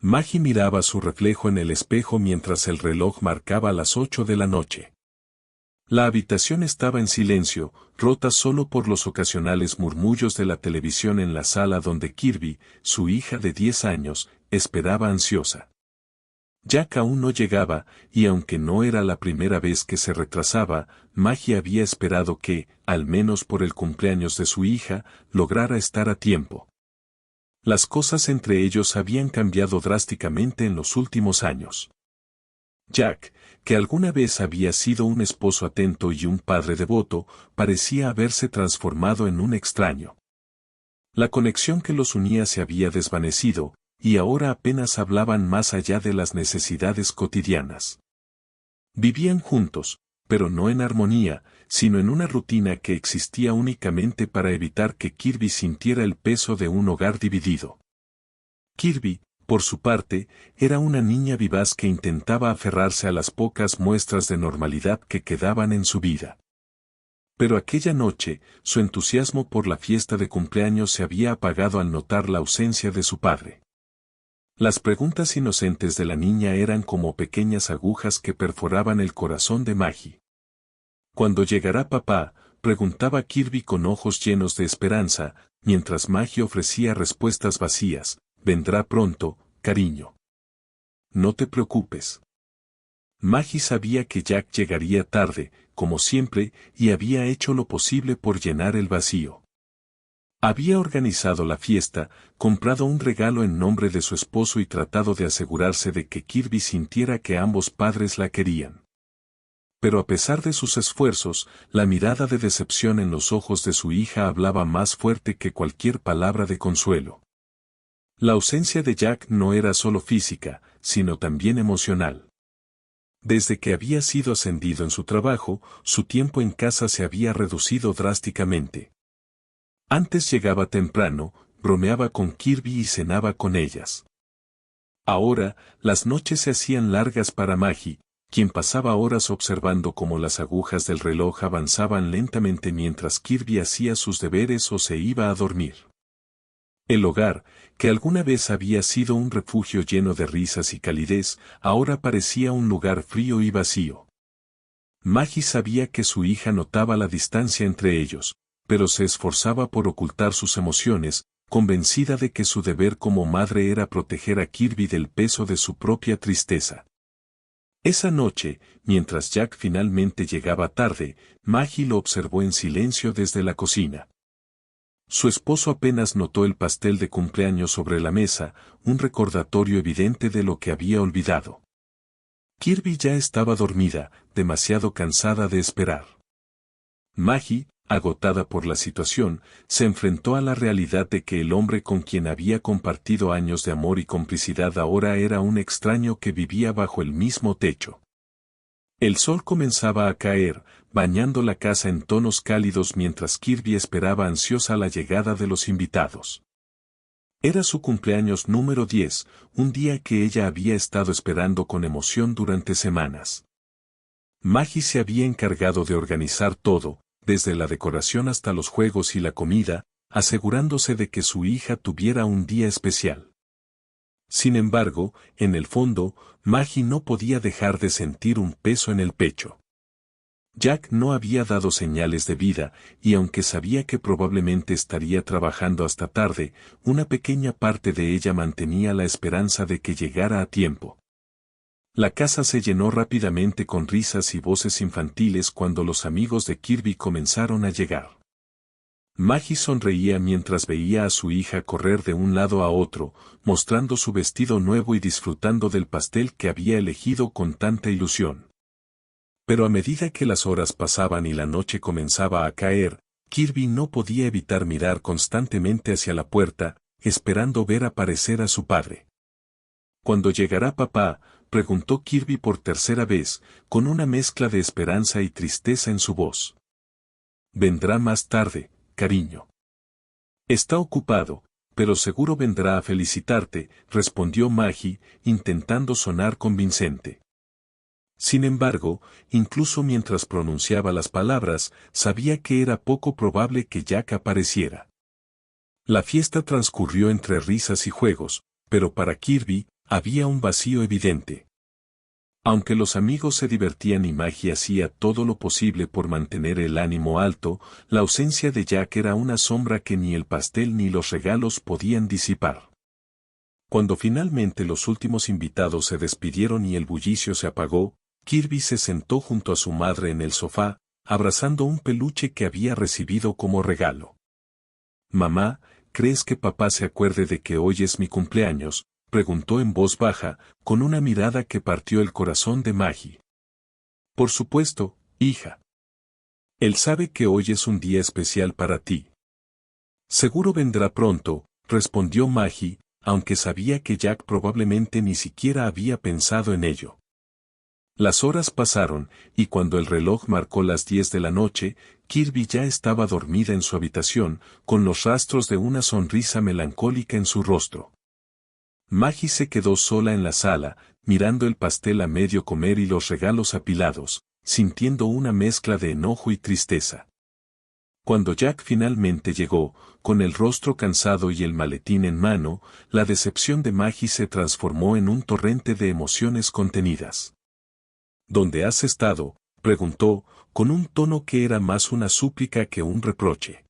Maggie miraba su reflejo en el espejo mientras el reloj marcaba las 8 de la noche. La habitación estaba en silencio, rota solo por los ocasionales murmullos de la televisión en la sala donde Kirby, su hija de 10 años, esperaba ansiosa. Jack aún no llegaba, y aunque no era la primera vez que se retrasaba, Maggie había esperado que, al menos por el cumpleaños de su hija, lograra estar a tiempo. Las cosas entre ellos habían cambiado drásticamente en los últimos años. Jack, que alguna vez había sido un esposo atento y un padre devoto, parecía haberse transformado en un extraño. La conexión que los unía se había desvanecido, y ahora apenas hablaban más allá de las necesidades cotidianas. Vivían juntos, pero no en armonía, sino en una rutina que existía únicamente para evitar que Kirby sintiera el peso de un hogar dividido. Kirby, por su parte, era una niña vivaz que intentaba aferrarse a las pocas muestras de normalidad que quedaban en su vida. Pero aquella noche, su entusiasmo por la fiesta de cumpleaños se había apagado al notar la ausencia de su padre. Las preguntas inocentes de la niña eran como pequeñas agujas que perforaban el corazón de Maggie. ¿Cuándo llegará papá?, preguntaba Kirby con ojos llenos de esperanza, mientras Maggie ofrecía respuestas vacías. Vendrá pronto, cariño. No te preocupes. Maggie sabía que Jack llegaría tarde, como siempre, y había hecho lo posible por llenar el vacío. Había organizado la fiesta, comprado un regalo en nombre de su esposo y tratado de asegurarse de que Kirby sintiera que ambos padres la querían. Pero a pesar de sus esfuerzos, la mirada de decepción en los ojos de su hija hablaba más fuerte que cualquier palabra de consuelo. La ausencia de Jack no era solo física, sino también emocional. Desde que había sido ascendido en su trabajo, su tiempo en casa se había reducido drásticamente. Antes llegaba temprano, bromeaba con Kirby y cenaba con ellas. Ahora, las noches se hacían largas para Maggie, quien pasaba horas observando cómo las agujas del reloj avanzaban lentamente mientras Kirby hacía sus deberes o se iba a dormir. El hogar, que alguna vez había sido un refugio lleno de risas y calidez, ahora parecía un lugar frío y vacío. Maggie sabía que su hija notaba la distancia entre ellos, pero se esforzaba por ocultar sus emociones, convencida de que su deber como madre era proteger a Kirby del peso de su propia tristeza. Esa noche, mientras Jack finalmente llegaba tarde, Maggie lo observó en silencio desde la cocina. Su esposo apenas notó el pastel de cumpleaños sobre la mesa, un recordatorio evidente de lo que había olvidado. Kirby ya estaba dormida, demasiado cansada de esperar. Maggie, agotada por la situación, se enfrentó a la realidad de que el hombre con quien había compartido años de amor y complicidad ahora era un extraño que vivía bajo el mismo techo. El sol comenzaba a caer, bañando la casa en tonos cálidos mientras Kirby esperaba ansiosa la llegada de los invitados. Era su cumpleaños número 10, un día que ella había estado esperando con emoción durante semanas. Maggie se había encargado de organizar todo, desde la decoración hasta los juegos y la comida, asegurándose de que su hija tuviera un día especial. Sin embargo, en el fondo, Maggie no podía dejar de sentir un peso en el pecho. Jack no había dado señales de vida, y aunque sabía que probablemente estaría trabajando hasta tarde, una pequeña parte de ella mantenía la esperanza de que llegara a tiempo. La casa se llenó rápidamente con risas y voces infantiles cuando los amigos de Kirby comenzaron a llegar. Maggie sonreía mientras veía a su hija correr de un lado a otro, mostrando su vestido nuevo y disfrutando del pastel que había elegido con tanta ilusión. Pero a medida que las horas pasaban y la noche comenzaba a caer, Kirby no podía evitar mirar constantemente hacia la puerta, esperando ver aparecer a su padre. ¿Cuándo llegará papá?, preguntó Kirby por tercera vez, con una mezcla de esperanza y tristeza en su voz. Vendrá más tarde, cariño. Está ocupado, pero seguro vendrá a felicitarte, respondió Maggie, intentando sonar convincente. Sin embargo, incluso mientras pronunciaba las palabras, sabía que era poco probable que Jack apareciera. La fiesta transcurrió entre risas y juegos, pero para Kirby, había un vacío evidente. Aunque los amigos se divertían y Maggie hacía todo lo posible por mantener el ánimo alto, la ausencia de Jack era una sombra que ni el pastel ni los regalos podían disipar. Cuando finalmente los últimos invitados se despidieron y el bullicio se apagó, Kirby se sentó junto a su madre en el sofá, abrazando un peluche que había recibido como regalo. «Mamá, ¿crees que papá se acuerde de que hoy es mi cumpleaños?», preguntó en voz baja, con una mirada que partió el corazón de Maggie. «Por supuesto, hija. Él sabe que hoy es un día especial para ti». «Seguro vendrá pronto», respondió Maggie, aunque sabía que Jack probablemente ni siquiera había pensado en ello. Las horas pasaron, y cuando el reloj marcó las 10 de la noche, Kirby ya estaba dormida en su habitación, con los rastros de una sonrisa melancólica en su rostro. Maggie se quedó sola en la sala, mirando el pastel a medio comer y los regalos apilados, sintiendo una mezcla de enojo y tristeza. Cuando Jack finalmente llegó, con el rostro cansado y el maletín en mano, la decepción de Maggie se transformó en un torrente de emociones contenidas. «¿Dónde has estado?», preguntó, con un tono que era más una súplica que un reproche.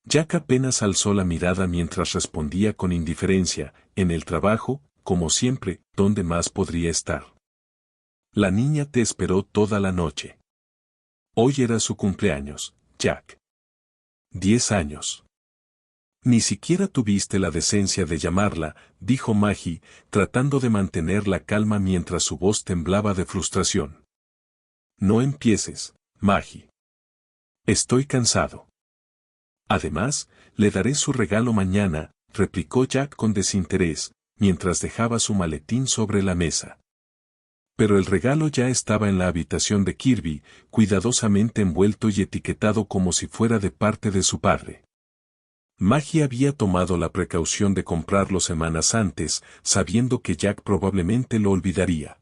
Jack apenas alzó la mirada mientras respondía con indiferencia: «En el trabajo, como siempre, ¿dónde más podría estar?». «La niña te esperó toda la noche. Hoy era su cumpleaños, Jack». «10 años. Ni siquiera tuviste la decencia de llamarla», dijo Maggie, tratando de mantener la calma mientras su voz temblaba de frustración. «No empieces, Maggie. Estoy cansado». «Además, le daré su regalo mañana», replicó Jack con desinterés, mientras dejaba su maletín sobre la mesa. Pero el regalo ya estaba en la habitación de Kirby, cuidadosamente envuelto y etiquetado como si fuera de parte de su padre. Maggie había tomado la precaución de comprarlo semanas antes, sabiendo que Jack probablemente lo olvidaría.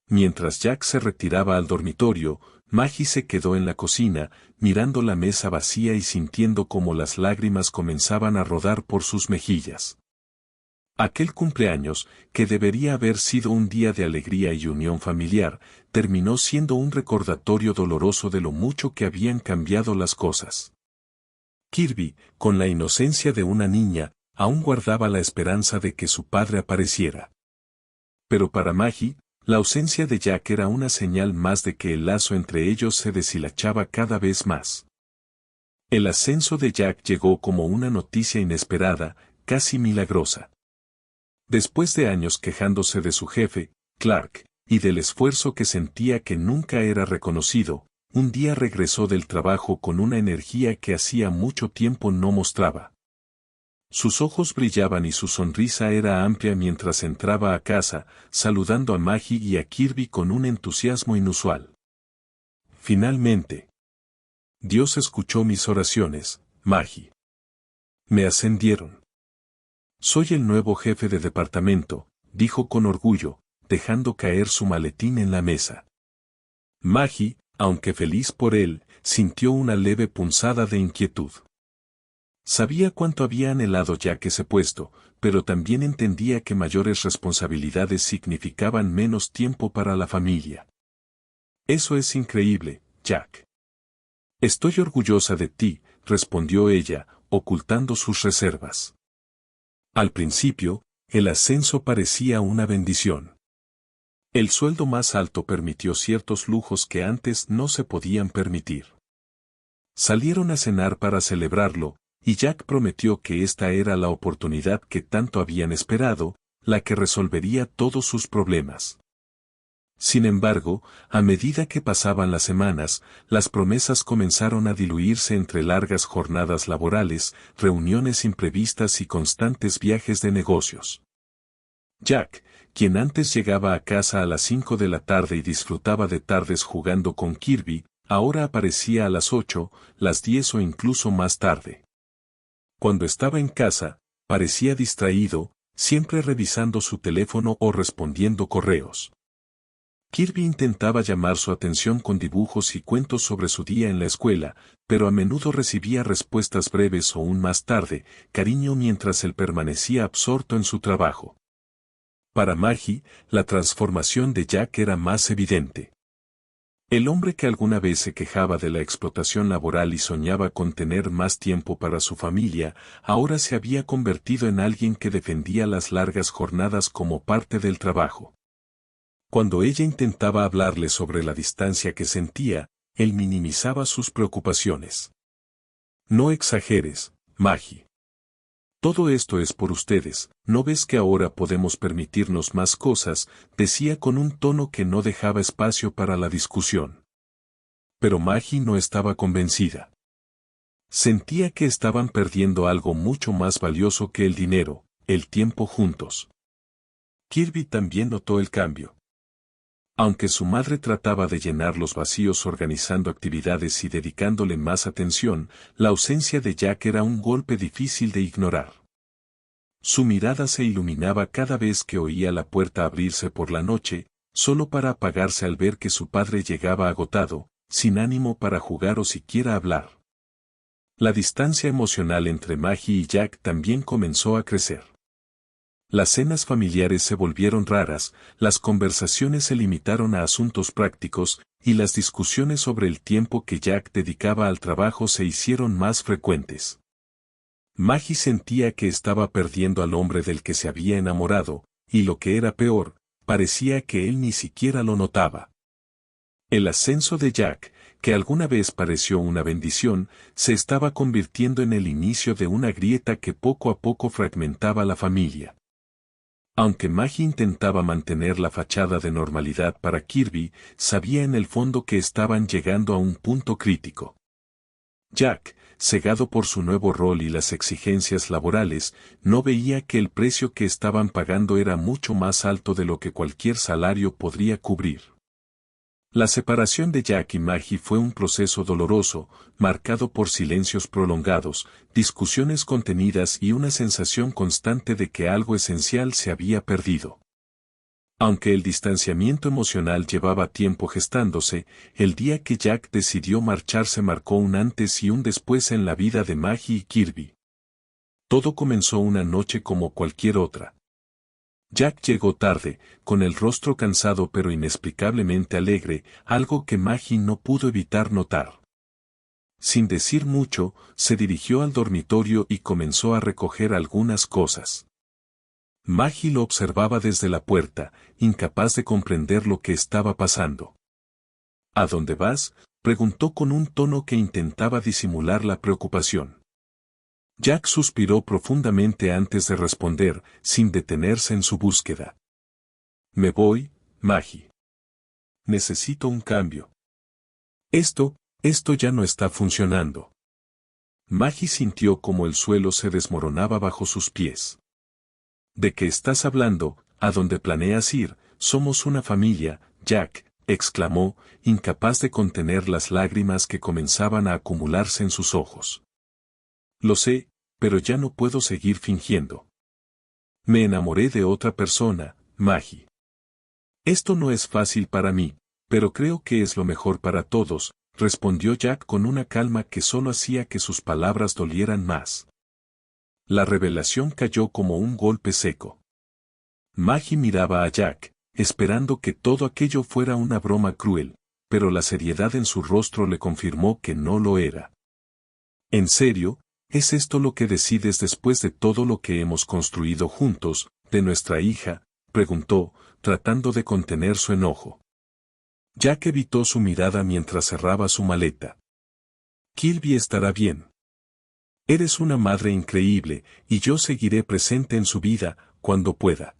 Mientras Jack se retiraba al dormitorio, Maggie se quedó en la cocina, mirando la mesa vacía y sintiendo cómo las lágrimas comenzaban a rodar por sus mejillas. Aquel cumpleaños, que debería haber sido un día de alegría y unión familiar, terminó siendo un recordatorio doloroso de lo mucho que habían cambiado las cosas. Kirby, con la inocencia de una niña, aún guardaba la esperanza de que su padre apareciera. Pero para Maggie, la ausencia de Jack era una señal más de que el lazo entre ellos se deshilachaba cada vez más. El ascenso de Jack llegó como una noticia inesperada, casi milagrosa. Después de años quejándose de su jefe, Clark, y del esfuerzo que sentía que nunca era reconocido, un día regresó del trabajo con una energía que hacía mucho tiempo no mostraba. Sus ojos brillaban y su sonrisa era amplia mientras entraba a casa, saludando a Maggie y a Kirby con un entusiasmo inusual. «Finalmente. Dios escuchó mis oraciones, Maggie. Me ascendieron. Soy el nuevo jefe de departamento», dijo con orgullo, dejando caer su maletín en la mesa. Maggie, aunque feliz por él, sintió una leve punzada de inquietud. Sabía cuánto había anhelado Jack ese puesto, pero también entendía que mayores responsabilidades significaban menos tiempo para la familia. «Eso es increíble, Jack». «Estoy orgullosa de ti», respondió ella, ocultando sus reservas. Al principio, el ascenso parecía una bendición. El sueldo más alto permitió ciertos lujos que antes no se podían permitir. Salieron a cenar para celebrarlo, y Jack prometió que esta era la oportunidad que tanto habían esperado, la que resolvería todos sus problemas. Sin embargo, a medida que pasaban las semanas, las promesas comenzaron a diluirse entre largas jornadas laborales, reuniones imprevistas y constantes viajes de negocios. Jack, quien antes llegaba a casa a las 5 de la tarde y disfrutaba de tardes jugando con Kirby, ahora aparecía a las 8, las 10 o incluso más tarde. Cuando estaba en casa, parecía distraído, siempre revisando su teléfono o respondiendo correos. Kirby intentaba llamar su atención con dibujos y cuentos sobre su día en la escuela, pero a menudo recibía respuestas breves o un más tarde, cariño mientras él permanecía absorto en su trabajo. Para Maggie, la transformación de Jack era más evidente. El hombre que alguna vez se quejaba de la explotación laboral y soñaba con tener más tiempo para su familia, ahora se había convertido en alguien que defendía las largas jornadas como parte del trabajo. Cuando ella intentaba hablarle sobre la distancia que sentía, él minimizaba sus preocupaciones. No exageres, Maggie. Todo esto es por ustedes, ¿no ves que ahora podemos permitirnos más cosas?, decía con un tono que no dejaba espacio para la discusión. Pero Maggie no estaba convencida. Sentía que estaban perdiendo algo mucho más valioso que el dinero, el tiempo juntos. Kirby también notó el cambio. Aunque su madre trataba de llenar los vacíos organizando actividades y dedicándole más atención, la ausencia de Jack era un golpe difícil de ignorar. Su mirada se iluminaba cada vez que oía la puerta abrirse por la noche, solo para apagarse al ver que su padre llegaba agotado, sin ánimo para jugar o siquiera hablar. La distancia emocional entre Maggie y Jack también comenzó a crecer. Las cenas familiares se volvieron raras, las conversaciones se limitaron a asuntos prácticos, y las discusiones sobre el tiempo que Jack dedicaba al trabajo se hicieron más frecuentes. Maggie sentía que estaba perdiendo al hombre del que se había enamorado, y lo que era peor, parecía que él ni siquiera lo notaba. El ascenso de Jack, que alguna vez pareció una bendición, se estaba convirtiendo en el inicio de una grieta que poco a poco fragmentaba la familia. Aunque Maggie intentaba mantener la fachada de normalidad para Kirby, sabía en el fondo que estaban llegando a un punto crítico. Jack, cegado por su nuevo rol y las exigencias laborales, no veía que el precio que estaban pagando era mucho más alto de lo que cualquier salario podría cubrir. La separación de Jack y Maggie fue un proceso doloroso, marcado por silencios prolongados, discusiones contenidas y una sensación constante de que algo esencial se había perdido. Aunque el distanciamiento emocional llevaba tiempo gestándose, el día que Jack decidió marcharse marcó un antes y un después en la vida de Maggie y Kirby. Todo comenzó una noche como cualquier otra. Jack llegó tarde, con el rostro cansado pero inexplicablemente alegre, algo que Maggie no pudo evitar notar. Sin decir mucho, se dirigió al dormitorio y comenzó a recoger algunas cosas. Maggie lo observaba desde la puerta, incapaz de comprender lo que estaba pasando. ¿A dónde vas?, preguntó con un tono que intentaba disimular la preocupación. Jack suspiró profundamente antes de responder, sin detenerse en su búsqueda. Me voy, Maggie. Necesito un cambio. Esto ya no está funcionando. Maggie sintió como el suelo se desmoronaba bajo sus pies. ¿De qué estás hablando? ¿A dónde planeas ir? Somos una familia, Jack, exclamó, incapaz de contener las lágrimas que comenzaban a acumularse en sus ojos. Lo sé, pero ya no puedo seguir fingiendo. Me enamoré de otra persona, Maggie. Esto no es fácil para mí, pero creo que es lo mejor para todos, respondió Jack con una calma que solo hacía que sus palabras dolieran más. La revelación cayó como un golpe seco. Maggie miraba a Jack, esperando que todo aquello fuera una broma cruel, pero la seriedad en su rostro le confirmó que no lo era. ¿En serio? ¿Es esto lo que decides después de todo lo que hemos construido juntos, de nuestra hija?, preguntó, tratando de contener su enojo. Jack evitó su mirada mientras cerraba su maleta. Kirby estará bien. Eres una madre increíble, y yo seguiré presente en su vida, cuando pueda.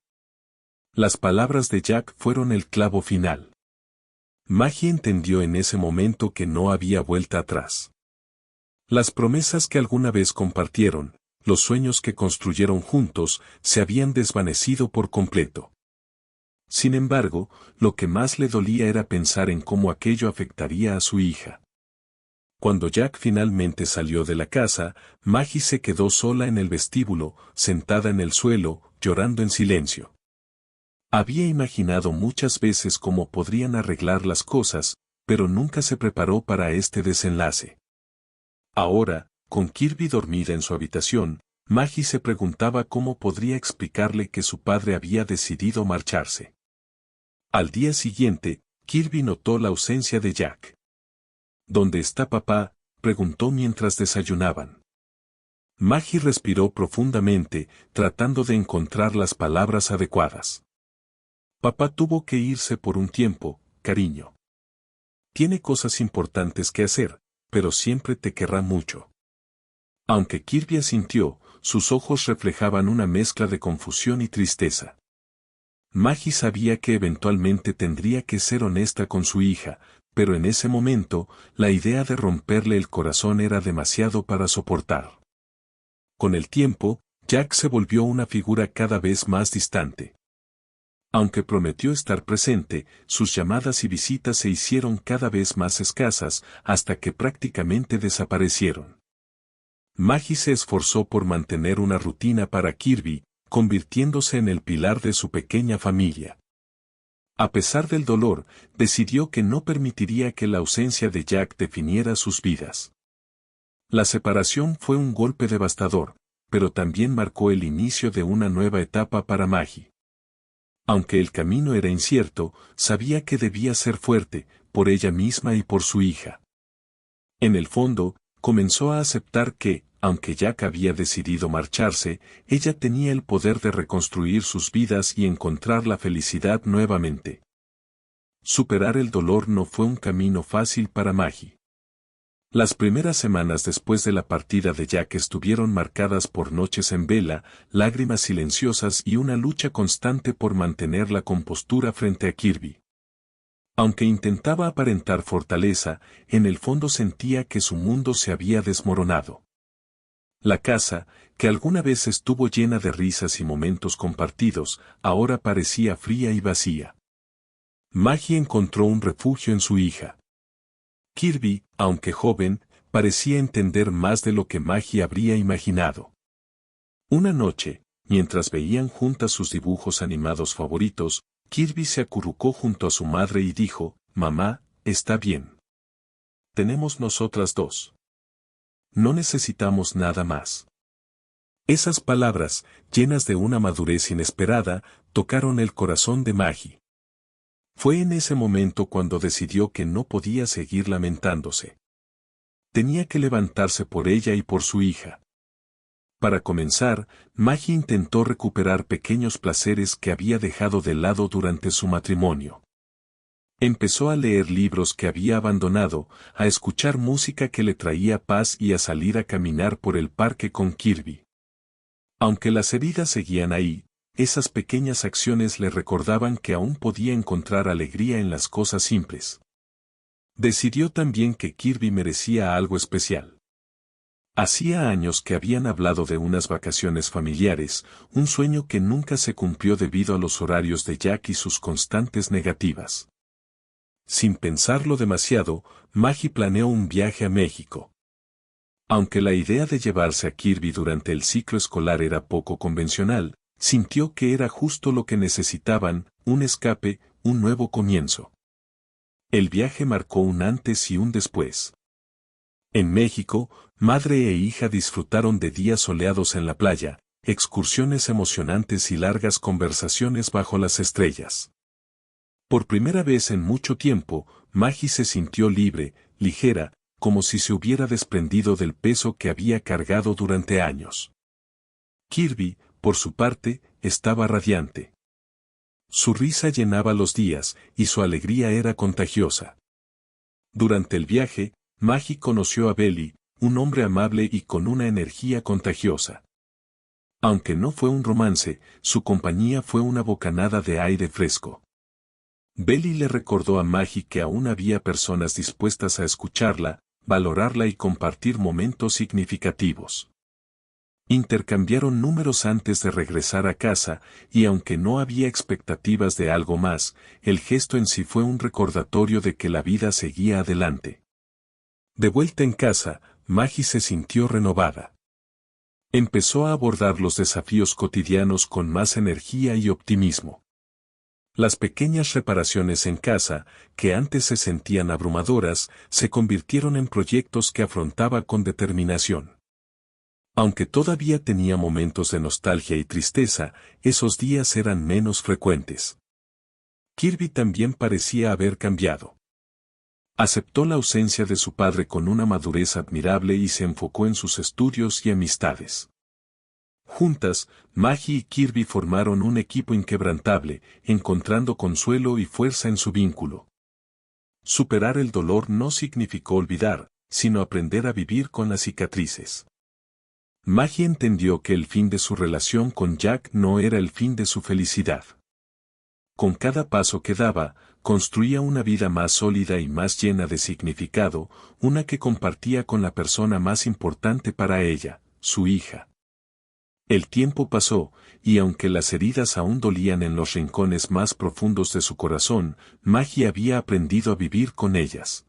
Las palabras de Jack fueron el clavo final. Maggie entendió en ese momento que no había vuelta atrás. Las promesas que alguna vez compartieron, los sueños que construyeron juntos, se habían desvanecido por completo. Sin embargo, lo que más le dolía era pensar en cómo aquello afectaría a su hija. Cuando Jack finalmente salió de la casa, Maggie se quedó sola en el vestíbulo, sentada en el suelo, llorando en silencio. Había imaginado muchas veces cómo podrían arreglar las cosas, pero nunca se preparó para este desenlace. Ahora, con Kirby dormida en su habitación, Maggie se preguntaba cómo podría explicarle que su padre había decidido marcharse. Al día siguiente, Kirby notó la ausencia de Jack. ¿Dónde está papá?, preguntó mientras desayunaban. Maggie respiró profundamente, tratando de encontrar las palabras adecuadas. Papá tuvo que irse por un tiempo, cariño. Tiene cosas importantes que hacer, pero siempre te querrá mucho. Aunque Kirby asintió, sus ojos reflejaban una mezcla de confusión y tristeza. Maggie sabía que eventualmente tendría que ser honesta con su hija, pero en ese momento, la idea de romperle el corazón era demasiado para soportar. Con el tiempo, Jack se volvió una figura cada vez más distante. Aunque prometió estar presente, sus llamadas y visitas se hicieron cada vez más escasas, hasta que prácticamente desaparecieron. Maggie se esforzó por mantener una rutina para Kirby, convirtiéndose en el pilar de su pequeña familia. A pesar del dolor, decidió que no permitiría que la ausencia de Jack definiera sus vidas. La separación fue un golpe devastador, pero también marcó el inicio de una nueva etapa para Maggie. Aunque el camino era incierto, sabía que debía ser fuerte, por ella misma y por su hija. En el fondo, comenzó a aceptar que, aunque Jack había decidido marcharse, ella tenía el poder de reconstruir sus vidas y encontrar la felicidad nuevamente. Superar el dolor no fue un camino fácil para Maggie. Las primeras semanas después de la partida de Jack estuvieron marcadas por noches en vela, lágrimas silenciosas y una lucha constante por mantener la compostura frente a Kirby. Aunque intentaba aparentar fortaleza, en el fondo sentía que su mundo se había desmoronado. La casa, que alguna vez estuvo llena de risas y momentos compartidos, ahora parecía fría y vacía. Maggie encontró un refugio en su hija. Kirby, aunque joven, parecía entender más de lo que Maggie habría imaginado. Una noche, mientras veían juntas sus dibujos animados favoritos, Kirby se acurrucó junto a su madre y dijo, «Mamá, está bien. Tenemos nosotras dos. No necesitamos nada más». Esas palabras, llenas de una madurez inesperada, tocaron el corazón de Maggie. Fue en ese momento cuando decidió que no podía seguir lamentándose. Tenía que levantarse por ella y por su hija. Para comenzar, Maggie intentó recuperar pequeños placeres que había dejado de lado durante su matrimonio. Empezó a leer libros que había abandonado, a escuchar música que le traía paz y a salir a caminar por el parque con Kirby. Aunque las heridas seguían ahí, esas pequeñas acciones le recordaban que aún podía encontrar alegría en las cosas simples. Decidió también que Kirby merecía algo especial. Hacía años que habían hablado de unas vacaciones familiares, un sueño que nunca se cumplió debido a los horarios de Jack y sus constantes negativas. Sin pensarlo demasiado, Maggie planeó un viaje a México. Aunque la idea de llevarse a Kirby durante el ciclo escolar era poco convencional, sintió que era justo lo que necesitaban, un escape, un nuevo comienzo. El viaje marcó un antes y un después. En México, madre e hija disfrutaron de días soleados en la playa, excursiones emocionantes y largas conversaciones bajo las estrellas. Por primera vez en mucho tiempo, Maggie se sintió libre, ligera, como si se hubiera desprendido del peso que había cargado durante años. Kirby, por su parte, estaba radiante. Su risa llenaba los días, y su alegría era contagiosa. Durante el viaje, Maggie conoció a Belly, un hombre amable y con una energía contagiosa. Aunque no fue un romance, su compañía fue una bocanada de aire fresco. Belly le recordó a Maggie que aún había personas dispuestas a escucharla, valorarla y compartir momentos significativos. Intercambiaron números antes de regresar a casa, y aunque no había expectativas de algo más, el gesto en sí fue un recordatorio de que la vida seguía adelante. De vuelta en casa, Maggie se sintió renovada. Empezó a abordar los desafíos cotidianos con más energía y optimismo. Las pequeñas reparaciones en casa, que antes se sentían abrumadoras, se convirtieron en proyectos que afrontaba con determinación. Aunque todavía tenía momentos de nostalgia y tristeza, esos días eran menos frecuentes. Kirby también parecía haber cambiado. Aceptó la ausencia de su padre con una madurez admirable y se enfocó en sus estudios y amistades. Juntas, Maggie y Kirby formaron un equipo inquebrantable, encontrando consuelo y fuerza en su vínculo. Superar el dolor no significó olvidar, sino aprender a vivir con las cicatrices. Maggie entendió que el fin de su relación con Jack no era el fin de su felicidad. Con cada paso que daba, construía una vida más sólida y más llena de significado, una que compartía con la persona más importante para ella, su hija. El tiempo pasó, y aunque las heridas aún dolían en los rincones más profundos de su corazón, Maggie había aprendido a vivir con ellas.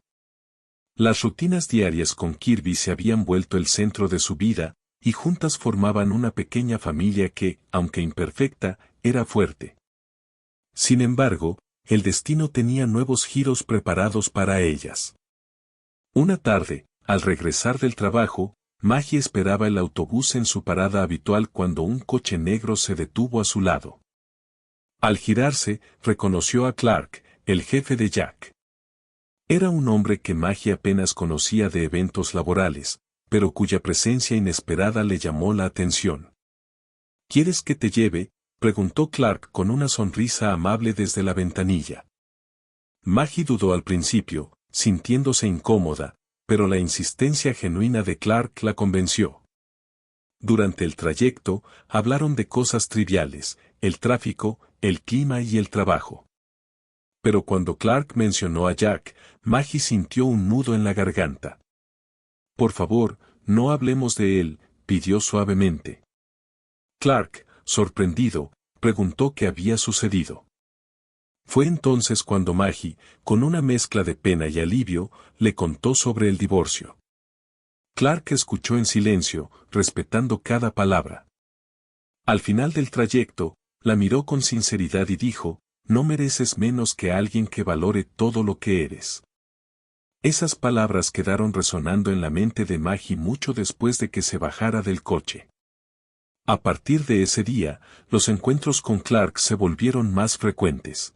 Las rutinas diarias con Kirby se habían vuelto el centro de su vida, y juntas formaban una pequeña familia que, aunque imperfecta, era fuerte. Sin embargo, el destino tenía nuevos giros preparados para ellas. Una tarde, al regresar del trabajo, Maggie esperaba el autobús en su parada habitual cuando un coche negro se detuvo a su lado. Al girarse, reconoció a Clark, el jefe de Jack. Era un hombre que Maggie apenas conocía de eventos laborales, pero cuya presencia inesperada le llamó la atención. ¿Quieres que te lleve?, preguntó Clark con una sonrisa amable desde la ventanilla. Maggie dudó al principio, sintiéndose incómoda, pero la insistencia genuina de Clark la convenció. Durante el trayecto, hablaron de cosas triviales, el tráfico, el clima y el trabajo. Pero cuando Clark mencionó a Jack, Maggie sintió un nudo en la garganta. Por favor, no hablemos de él, pidió suavemente. Clark, sorprendido, preguntó qué había sucedido. Fue entonces cuando Maggie, con una mezcla de pena y alivio, le contó sobre el divorcio. Clark escuchó en silencio, respetando cada palabra. Al final del trayecto, la miró con sinceridad y dijo, no mereces menos que alguien que valore todo lo que eres. Esas palabras quedaron resonando en la mente de Maggie mucho después de que se bajara del coche. A partir de ese día, los encuentros con Clark se volvieron más frecuentes.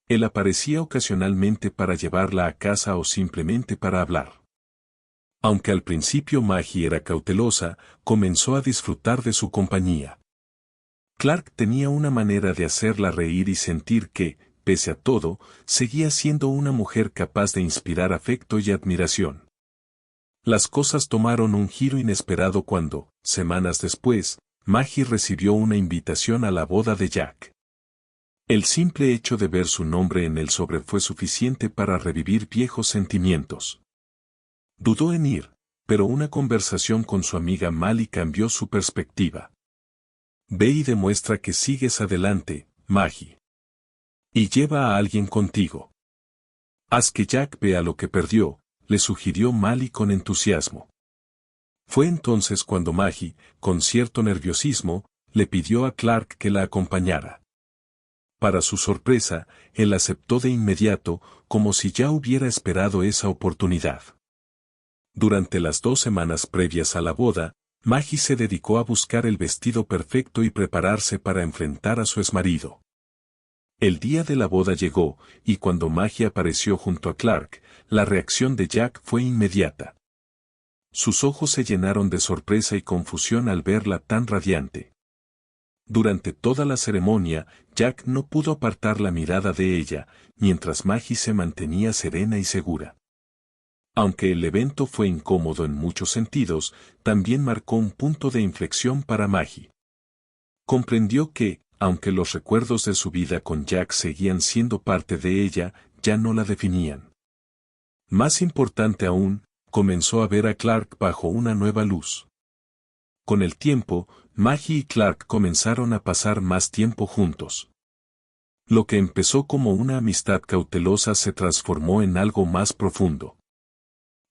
Él aparecía ocasionalmente para llevarla a casa o simplemente para hablar. Aunque al principio Maggie era cautelosa, comenzó a disfrutar de su compañía. Clark tenía una manera de hacerla reír y sentir que, pese a todo, seguía siendo una mujer capaz de inspirar afecto y admiración. Las cosas tomaron un giro inesperado cuando, semanas después, Maggie recibió una invitación a la boda de Jack. El simple hecho de ver su nombre en el sobre fue suficiente para revivir viejos sentimientos. Dudó en ir, pero una conversación con su amiga Mali cambió su perspectiva. Ve y demuestra que sigues adelante, Maggie. Y lleva a alguien contigo. Haz que Jack vea lo que perdió, le sugirió Mali con entusiasmo. Fue entonces cuando Maggie, con cierto nerviosismo, le pidió a Clark que la acompañara. Para su sorpresa, él aceptó de inmediato, como si ya hubiera esperado esa oportunidad. Durante las 2 semanas previas a la boda, Maggie se dedicó a buscar el vestido perfecto y prepararse para enfrentar a su exmarido. El día de la boda llegó, y cuando Maggie apareció junto a Clark, la reacción de Jack fue inmediata. Sus ojos se llenaron de sorpresa y confusión al verla tan radiante. Durante toda la ceremonia, Jack no pudo apartar la mirada de ella, mientras Maggie se mantenía serena y segura. Aunque el evento fue incómodo en muchos sentidos, también marcó un punto de inflexión para Maggie. Comprendió que, aunque los recuerdos de su vida con Jack seguían siendo parte de ella, ya no la definían. Más importante aún, comenzó a ver a Clark bajo una nueva luz. Con el tiempo, Maggie y Clark comenzaron a pasar más tiempo juntos. Lo que empezó como una amistad cautelosa se transformó en algo más profundo.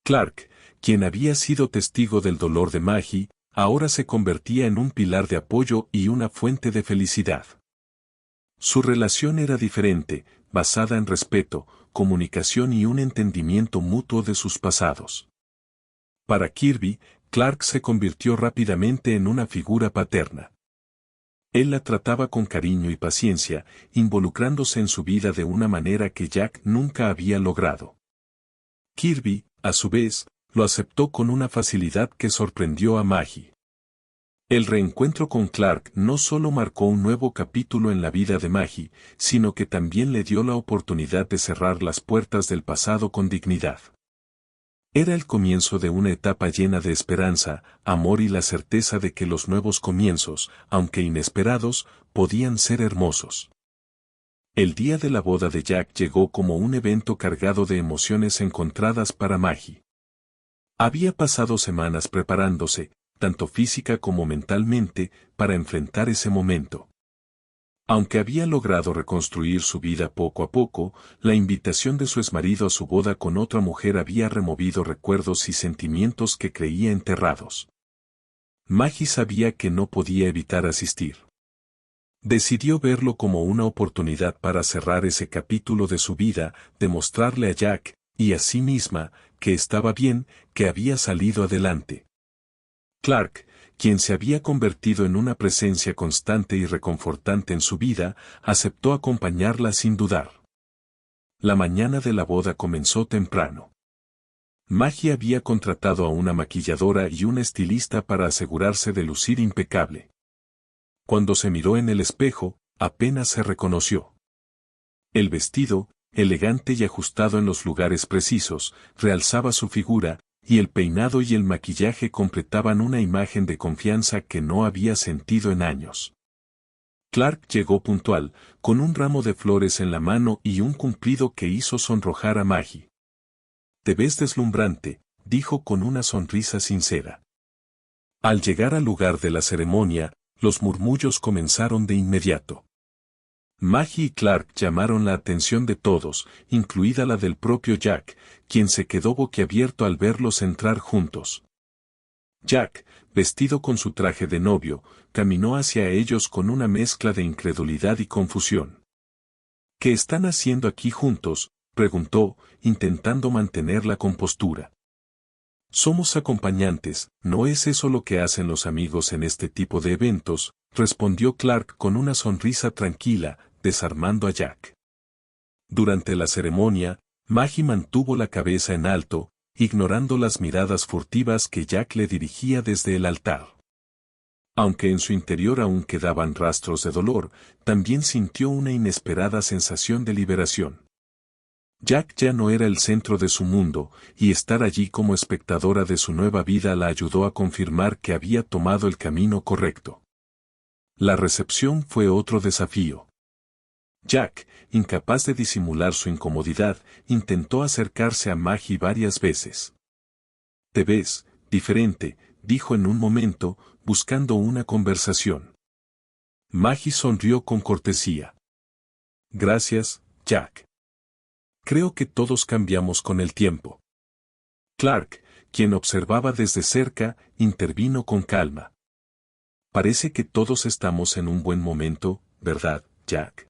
Clark, quien había sido testigo del dolor de Maggie, ahora se convertía en un pilar de apoyo y una fuente de felicidad. Su relación era diferente, basada en respeto, comunicación y un entendimiento mutuo de sus pasados. Para Kirby, Clark se convirtió rápidamente en una figura paterna. Él la trataba con cariño y paciencia, involucrándose en su vida de una manera que Jack nunca había logrado. Kirby, a su vez, lo aceptó con una facilidad que sorprendió a Maggie. El reencuentro con Clark no solo marcó un nuevo capítulo en la vida de Maggie, sino que también le dio la oportunidad de cerrar las puertas del pasado con dignidad. Era el comienzo de una etapa llena de esperanza, amor y la certeza de que los nuevos comienzos, aunque inesperados, podían ser hermosos. El día de la boda de Jack llegó como un evento cargado de emociones encontradas para Maggie. Había pasado semanas preparándose, tanto física como mentalmente, para enfrentar ese momento. Aunque había logrado reconstruir su vida poco a poco, la invitación de su exmarido a su boda con otra mujer había removido recuerdos y sentimientos que creía enterrados. Maggie sabía que no podía evitar asistir. Decidió verlo como una oportunidad para cerrar ese capítulo de su vida, demostrarle a Jack, y a sí misma, que estaba bien, que había salido adelante. Clark, quien se había convertido en una presencia constante y reconfortante en su vida, aceptó acompañarla sin dudar. La mañana de la boda comenzó temprano. Maggie había contratado a una maquilladora y un estilista para asegurarse de lucir impecable. Cuando se miró en el espejo, apenas se reconoció. El vestido, elegante y ajustado en los lugares precisos, realzaba su figura, y el peinado y el maquillaje completaban una imagen de confianza que no había sentido en años. Clark llegó puntual, con un ramo de flores en la mano y un cumplido que hizo sonrojar a Maggie. «Te ves deslumbrante», dijo con una sonrisa sincera. Al llegar al lugar de la ceremonia, los murmullos comenzaron de inmediato. Maggie y Clark llamaron la atención de todos, incluida la del propio Jack, quien se quedó boquiabierto al verlos entrar juntos. Jack, vestido con su traje de novio, caminó hacia ellos con una mezcla de incredulidad y confusión. «¿Qué están haciendo aquí juntos?», preguntó, intentando mantener la compostura. «Somos acompañantes, ¿no es eso lo que hacen los amigos en este tipo de eventos?», respondió Clark con una sonrisa tranquila, desarmando a Jack. Durante la ceremonia, Maggie mantuvo la cabeza en alto, ignorando las miradas furtivas que Jack le dirigía desde el altar. Aunque en su interior aún quedaban rastros de dolor, también sintió una inesperada sensación de liberación. Jack ya no era el centro de su mundo, y estar allí como espectadora de su nueva vida la ayudó a confirmar que había tomado el camino correcto. La recepción fue otro desafío. Jack, incapaz de disimular su incomodidad, intentó acercarse a Maggie varias veces. «Te ves diferente», dijo en un momento, buscando una conversación. Maggie sonrió con cortesía. «Gracias, Jack. Creo que todos cambiamos con el tiempo». Clark, quien observaba desde cerca, intervino con calma. «Parece que todos estamos en un buen momento, ¿verdad, Jack?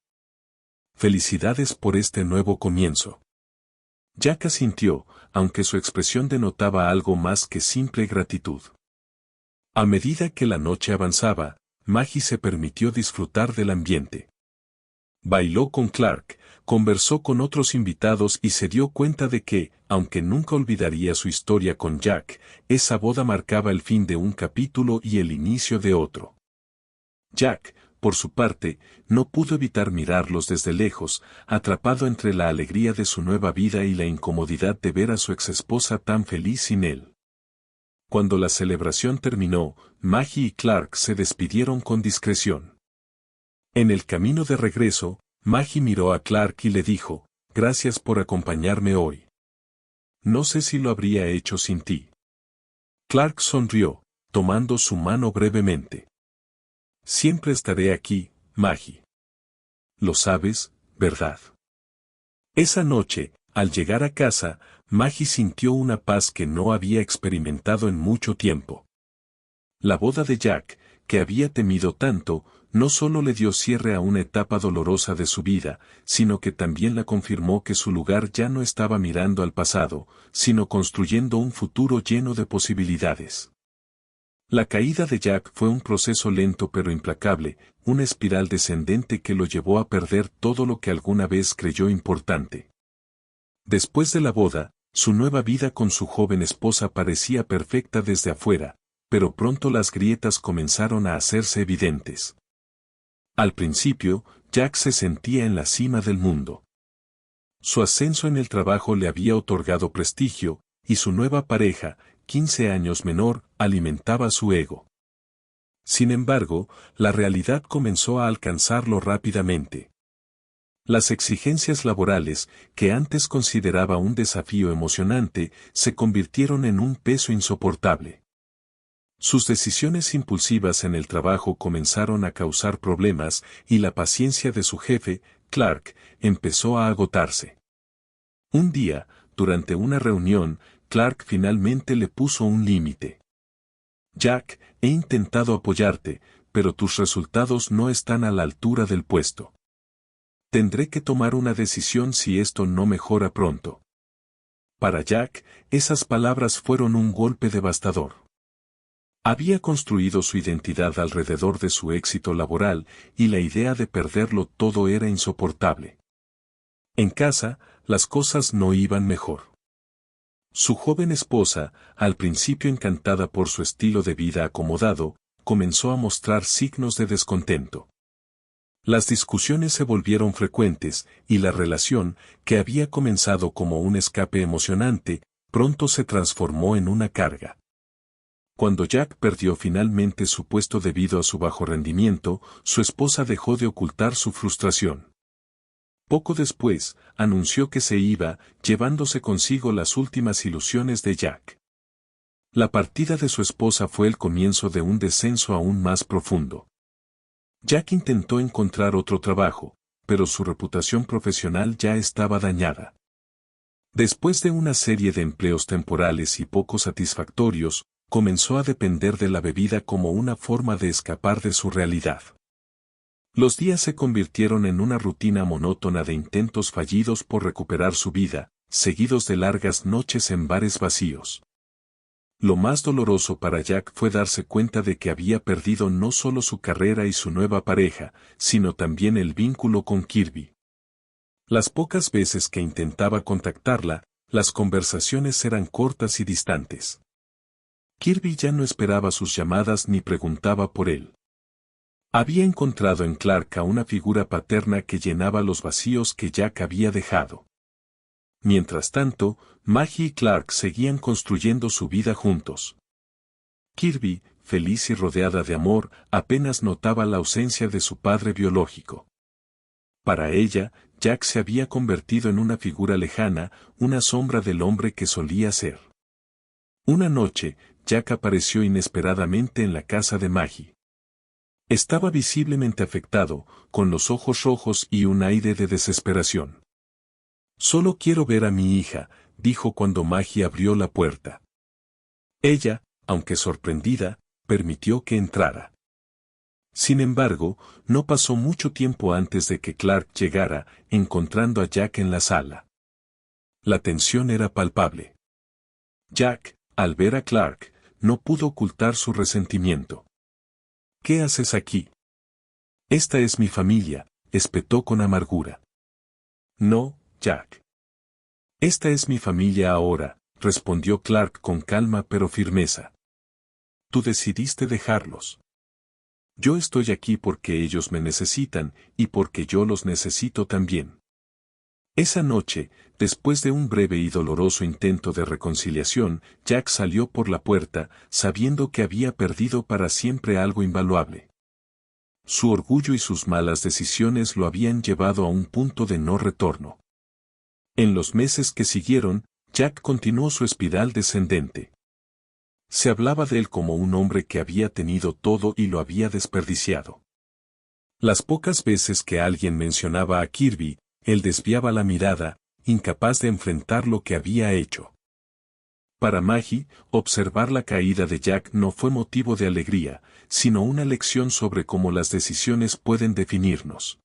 Felicidades por este nuevo comienzo». Jack asintió, aunque su expresión denotaba algo más que simple gratitud. A medida que la noche avanzaba, Maggie se permitió disfrutar del ambiente. Bailó con Clark, conversó con otros invitados y se dio cuenta de que, aunque nunca olvidaría su historia con Jack, esa boda marcaba el fin de un capítulo y el inicio de otro. Jack, por su parte, no pudo evitar mirarlos desde lejos, atrapado entre la alegría de su nueva vida y la incomodidad de ver a su exesposa tan feliz sin él. Cuando la celebración terminó, Maggie y Clark se despidieron con discreción. En el camino de regreso, Maggie miró a Clark y le dijo: «Gracias por acompañarme hoy. No sé si lo habría hecho sin ti». Clark sonrió, tomando su mano brevemente. «Siempre estaré aquí, Maggie. Lo sabes, ¿verdad?». Esa noche, al llegar a casa, Maggie sintió una paz que no había experimentado en mucho tiempo. La boda de Jack, que había temido tanto, no solo le dio cierre a una etapa dolorosa de su vida, sino que también la confirmó que su lugar ya no estaba mirando al pasado, sino construyendo un futuro lleno de posibilidades. La caída de Jack fue un proceso lento pero implacable, una espiral descendente que lo llevó a perder todo lo que alguna vez creyó importante. Después de la boda, su nueva vida con su joven esposa parecía perfecta desde afuera, pero pronto las grietas comenzaron a hacerse evidentes. Al principio, Jack se sentía en la cima del mundo. Su ascenso en el trabajo le había otorgado prestigio, y su nueva pareja, 15 años menor, alimentaba su ego. Sin embargo, la realidad comenzó a alcanzarlo rápidamente. Las exigencias laborales, que antes consideraba un desafío emocionante, se convirtieron en un peso insoportable. Sus decisiones impulsivas en el trabajo comenzaron a causar problemas y la paciencia de su jefe, Clark, empezó a agotarse. Un día, durante una reunión, Clark finalmente le puso un límite. Jack, he intentado apoyarte, pero tus resultados no están a la altura del puesto. Tendré que tomar una decisión si esto no mejora pronto. Para Jack, esas palabras fueron un golpe devastador. Había construido su identidad alrededor de su éxito laboral, y la idea de perderlo todo era insoportable. En casa, las cosas no iban mejor. Su joven esposa, al principio encantada por su estilo de vida acomodado, comenzó a mostrar signos de descontento. Las discusiones se volvieron frecuentes, y la relación, que había comenzado como un escape emocionante, pronto se transformó en una carga. Cuando Jack perdió finalmente su puesto debido a su bajo rendimiento, su esposa dejó de ocultar su frustración. Poco después, anunció que se iba, llevándose consigo las últimas ilusiones de Jack. La partida de su esposa fue el comienzo de un descenso aún más profundo. Jack intentó encontrar otro trabajo, pero su reputación profesional ya estaba dañada. Después de una serie de empleos temporales y poco satisfactorios, comenzó a depender de la bebida como una forma de escapar de su realidad. Los días se convirtieron en una rutina monótona de intentos fallidos por recuperar su vida, seguidos de largas noches en bares vacíos. Lo más doloroso para Jack fue darse cuenta de que había perdido no solo su carrera y su nueva pareja, sino también el vínculo con Kirby. Las pocas veces que intentaba contactarla, las conversaciones eran cortas y distantes. Kirby ya no esperaba sus llamadas ni preguntaba por él. Había encontrado en Clark a una figura paterna que llenaba los vacíos que Jack había dejado. Mientras tanto, Maggie y Clark seguían construyendo su vida juntos. Kirby, feliz y rodeada de amor, apenas notaba la ausencia de su padre biológico. Para ella, Jack se había convertido en una figura lejana, una sombra del hombre que solía ser. Una noche, Jack apareció inesperadamente en la casa de Maggie. Estaba visiblemente afectado, con los ojos rojos y un aire de desesperación. «Solo quiero ver a mi hija», dijo cuando Maggie abrió la puerta. Ella, aunque sorprendida, permitió que entrara. Sin embargo, no pasó mucho tiempo antes de que Clark llegara, encontrando a Jack en la sala. La tensión era palpable. Jack, al ver a Clark, no pudo ocultar su resentimiento. «¿Qué haces aquí?» «Esta es mi familia», espetó con amargura. «No, Jack. Esta es mi familia ahora», respondió Clark con calma pero firmeza. «Tú decidiste dejarlos. Yo estoy aquí porque ellos me necesitan, y porque yo los necesito también». Esa noche, después de un breve y doloroso intento de reconciliación, Jack salió por la puerta, sabiendo que había perdido para siempre algo invaluable. Su orgullo y sus malas decisiones lo habían llevado a un punto de no retorno. En los meses que siguieron, Jack continuó su espiral descendente. Se hablaba de él como un hombre que había tenido todo y lo había desperdiciado. Las pocas veces que alguien mencionaba a Kirby, él desviaba la mirada, incapaz de enfrentar lo que había hecho. Para Maggie, observar la caída de Jack no fue motivo de alegría, sino una lección sobre cómo las decisiones pueden definirnos.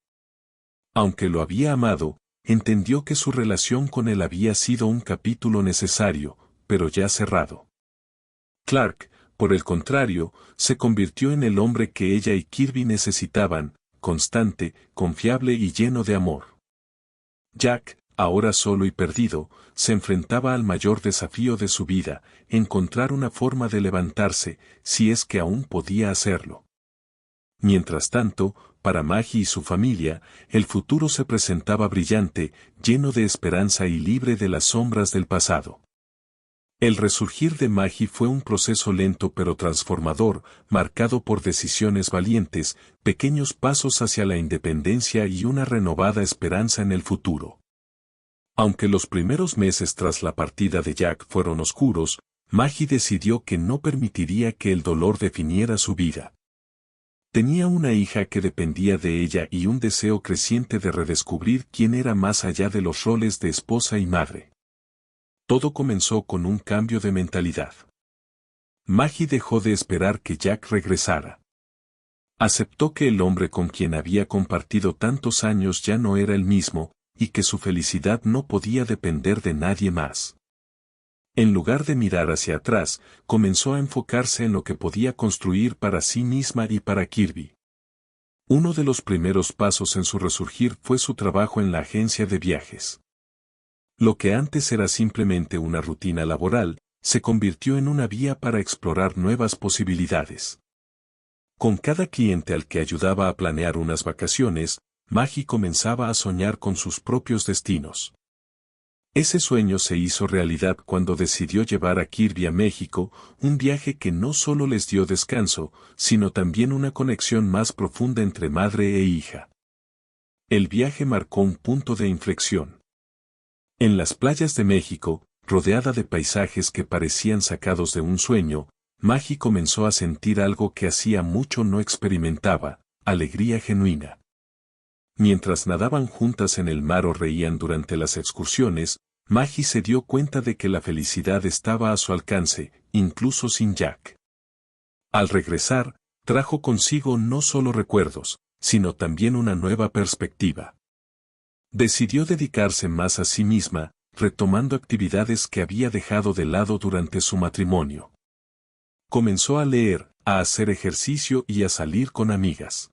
Aunque lo había amado, entendió que su relación con él había sido un capítulo necesario, pero ya cerrado. Clark, por el contrario, se convirtió en el hombre que ella y Kirby necesitaban, constante, confiable y lleno de amor. Jack, ahora solo y perdido, se enfrentaba al mayor desafío de su vida, encontrar una forma de levantarse, si es que aún podía hacerlo. Mientras tanto, para Maggie y su familia, el futuro se presentaba brillante, lleno de esperanza y libre de las sombras del pasado. El resurgir de Maggie fue un proceso lento pero transformador, marcado por decisiones valientes, pequeños pasos hacia la independencia y una renovada esperanza en el futuro. Aunque los primeros meses tras la partida de Jack fueron oscuros, Maggie decidió que no permitiría que el dolor definiera su vida. Tenía una hija que dependía de ella y un deseo creciente de redescubrir quién era más allá de los roles de esposa y madre. Todo comenzó con un cambio de mentalidad. Maggie dejó de esperar que Jack regresara. Aceptó que el hombre con quien había compartido tantos años ya no era el mismo, y que su felicidad no podía depender de nadie más. En lugar de mirar hacia atrás, comenzó a enfocarse en lo que podía construir para sí misma y para Kirby. Uno de los primeros pasos en su resurgir fue su trabajo en la agencia de viajes. Lo que antes era simplemente una rutina laboral, se convirtió en una vía para explorar nuevas posibilidades. Con cada cliente al que ayudaba a planear unas vacaciones, Maggie comenzaba a soñar con sus propios destinos. Ese sueño se hizo realidad cuando decidió llevar a Kirby a México, un viaje que no solo les dio descanso, sino también una conexión más profunda entre madre e hija. El viaje marcó un punto de inflexión. En las playas de México, rodeada de paisajes que parecían sacados de un sueño, Maggie comenzó a sentir algo que hacía mucho no experimentaba, alegría genuina. Mientras nadaban juntas en el mar o reían durante las excursiones, Maggie se dio cuenta de que la felicidad estaba a su alcance, incluso sin Jack. Al regresar, trajo consigo no solo recuerdos, sino también una nueva perspectiva. Decidió dedicarse más a sí misma, retomando actividades que había dejado de lado durante su matrimonio. Comenzó a leer, a hacer ejercicio y a salir con amigas.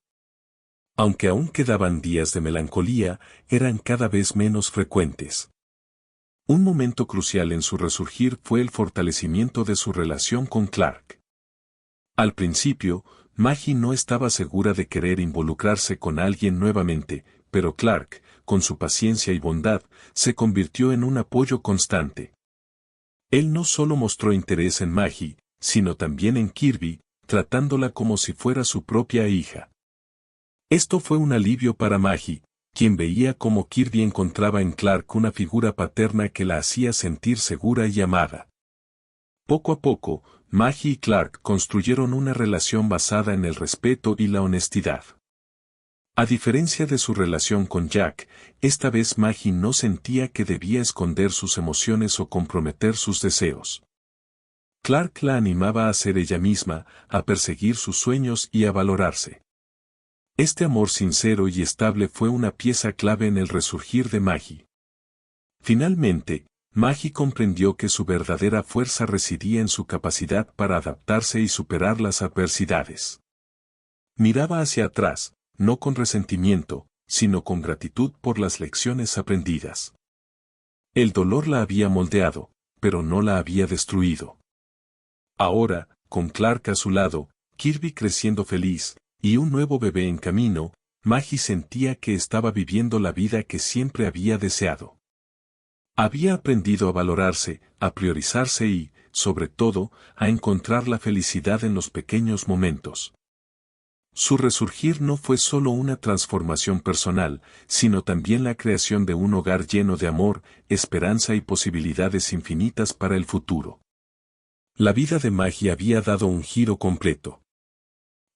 Aunque aún quedaban días de melancolía, eran cada vez menos frecuentes. Un momento crucial en su resurgir fue el fortalecimiento de su relación con Clark. Al principio, Maggie no estaba segura de querer involucrarse con alguien nuevamente, pero Clark, con su paciencia y bondad, se convirtió en un apoyo constante. Él no solo mostró interés en Maggie, sino también en Kirby, tratándola como si fuera su propia hija. Esto fue un alivio para Maggie, quien veía cómo Kirby encontraba en Clark una figura paterna que la hacía sentir segura y amada. Poco a poco, Maggie y Clark construyeron una relación basada en el respeto y la honestidad. A diferencia de su relación con Jack, esta vez Maggie no sentía que debía esconder sus emociones o comprometer sus deseos. Clark la animaba a ser ella misma, a perseguir sus sueños y a valorarse. Este amor sincero y estable fue una pieza clave en el resurgir de Maggie. Finalmente, Maggie comprendió que su verdadera fuerza residía en su capacidad para adaptarse y superar las adversidades. Miraba hacia atrás, no con resentimiento, sino con gratitud por las lecciones aprendidas. El dolor la había moldeado, pero no la había destruido. Ahora, con Clark a su lado, Kirby creciendo feliz, y un nuevo bebé en camino, Maggie sentía que estaba viviendo la vida que siempre había deseado. Había aprendido a valorarse, a priorizarse y, sobre todo, a encontrar la felicidad en los pequeños momentos. Su resurgir no fue solo una transformación personal, sino también la creación de un hogar lleno de amor, esperanza y posibilidades infinitas para el futuro. La vida de Maggie había dado un giro completo.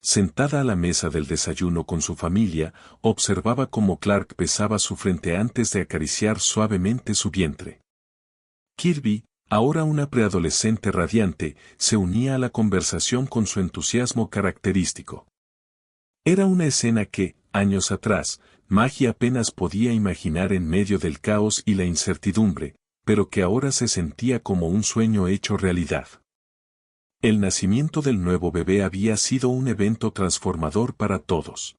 Sentada a la mesa del desayuno con su familia, observaba cómo Clark besaba su frente antes de acariciar suavemente su vientre. Kirby, ahora una preadolescente radiante, se unía a la conversación con su entusiasmo característico. Era una escena que, años atrás, Maggie apenas podía imaginar en medio del caos y la incertidumbre, pero que ahora se sentía como un sueño hecho realidad. El nacimiento del nuevo bebé había sido un evento transformador para todos.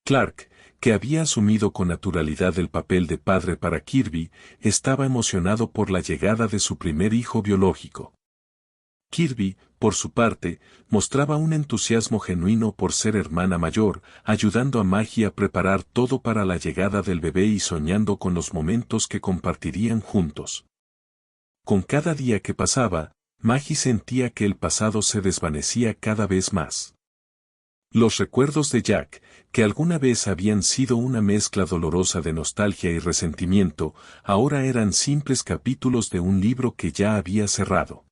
Clark, que había asumido con naturalidad el papel de padre para Kirby, estaba emocionado por la llegada de su primer hijo biológico. Kirby, por su parte, mostraba un entusiasmo genuino por ser hermana mayor, ayudando a Maggie a preparar todo para la llegada del bebé y soñando con los momentos que compartirían juntos. Con cada día que pasaba, Maggie sentía que el pasado se desvanecía cada vez más. Los recuerdos de Jack, que alguna vez habían sido una mezcla dolorosa de nostalgia y resentimiento, ahora eran simples capítulos de un libro que ya había cerrado.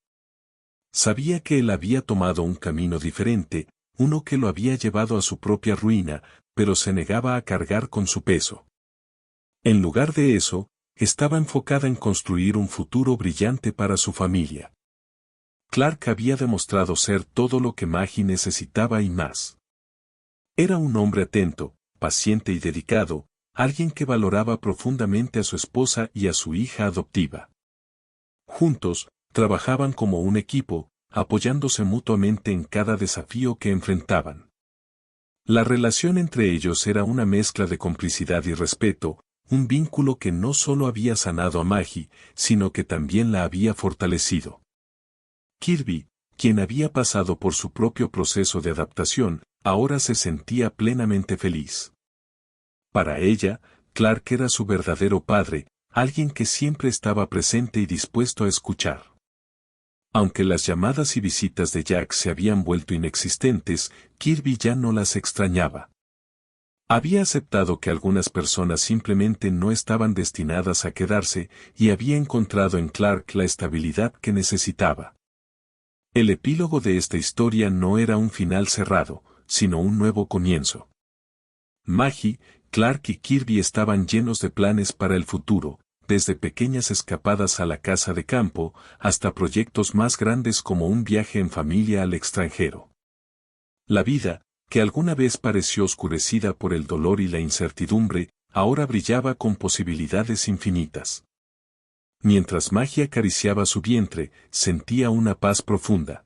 Sabía que él había tomado un camino diferente, uno que lo había llevado a su propia ruina, pero se negaba a cargar con su peso. En lugar de eso, estaba enfocada en construir un futuro brillante para su familia. Clark había demostrado ser todo lo que Maggie necesitaba y más. Era un hombre atento, paciente y dedicado, alguien que valoraba profundamente a su esposa y a su hija adoptiva. Juntos, trabajaban como un equipo, apoyándose mutuamente en cada desafío que enfrentaban. La relación entre ellos era una mezcla de complicidad y respeto, un vínculo que no solo había sanado a Maggie, sino que también la había fortalecido. Kirby, quien había pasado por su propio proceso de adaptación, ahora se sentía plenamente feliz. Para ella, Clark era su verdadero padre, alguien que siempre estaba presente y dispuesto a escuchar. Aunque las llamadas y visitas de Jack se habían vuelto inexistentes, Kirby ya no las extrañaba. Había aceptado que algunas personas simplemente no estaban destinadas a quedarse y había encontrado en Clark la estabilidad que necesitaba. El epílogo de esta historia no era un final cerrado, sino un nuevo comienzo. Maggie, Clark y Kirby estaban llenos de planes para el futuro, desde pequeñas escapadas a la casa de campo, hasta proyectos más grandes como un viaje en familia al extranjero. La vida, que alguna vez pareció oscurecida por el dolor y la incertidumbre, ahora brillaba con posibilidades infinitas. Mientras Maggie acariciaba su vientre, sentía una paz profunda.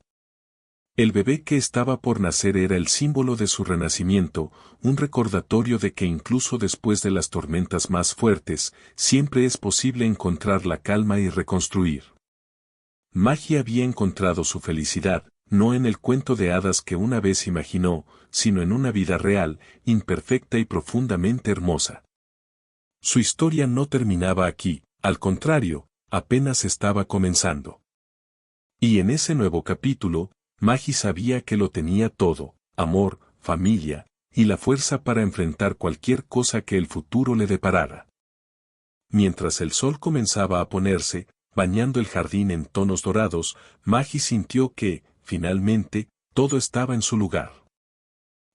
El bebé que estaba por nacer era el símbolo de su renacimiento, un recordatorio de que incluso después de las tormentas más fuertes, siempre es posible encontrar la calma y reconstruir. Maggie había encontrado su felicidad, no en el cuento de hadas que una vez imaginó, sino en una vida real, imperfecta y profundamente hermosa. Su historia no terminaba aquí, al contrario, apenas estaba comenzando. Y en ese nuevo capítulo, Maggie sabía que lo tenía todo, amor, familia, y la fuerza para enfrentar cualquier cosa que el futuro le deparara. Mientras el sol comenzaba a ponerse, bañando el jardín en tonos dorados, Maggie sintió que, finalmente, todo estaba en su lugar.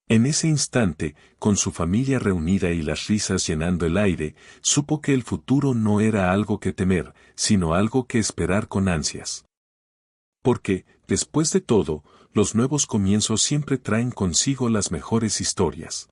En ese instante, con su familia reunida y las risas llenando el aire, supo que el futuro no era algo que temer, sino algo que esperar con ansias. Porque, después de todo, los nuevos comienzos siempre traen consigo las mejores historias.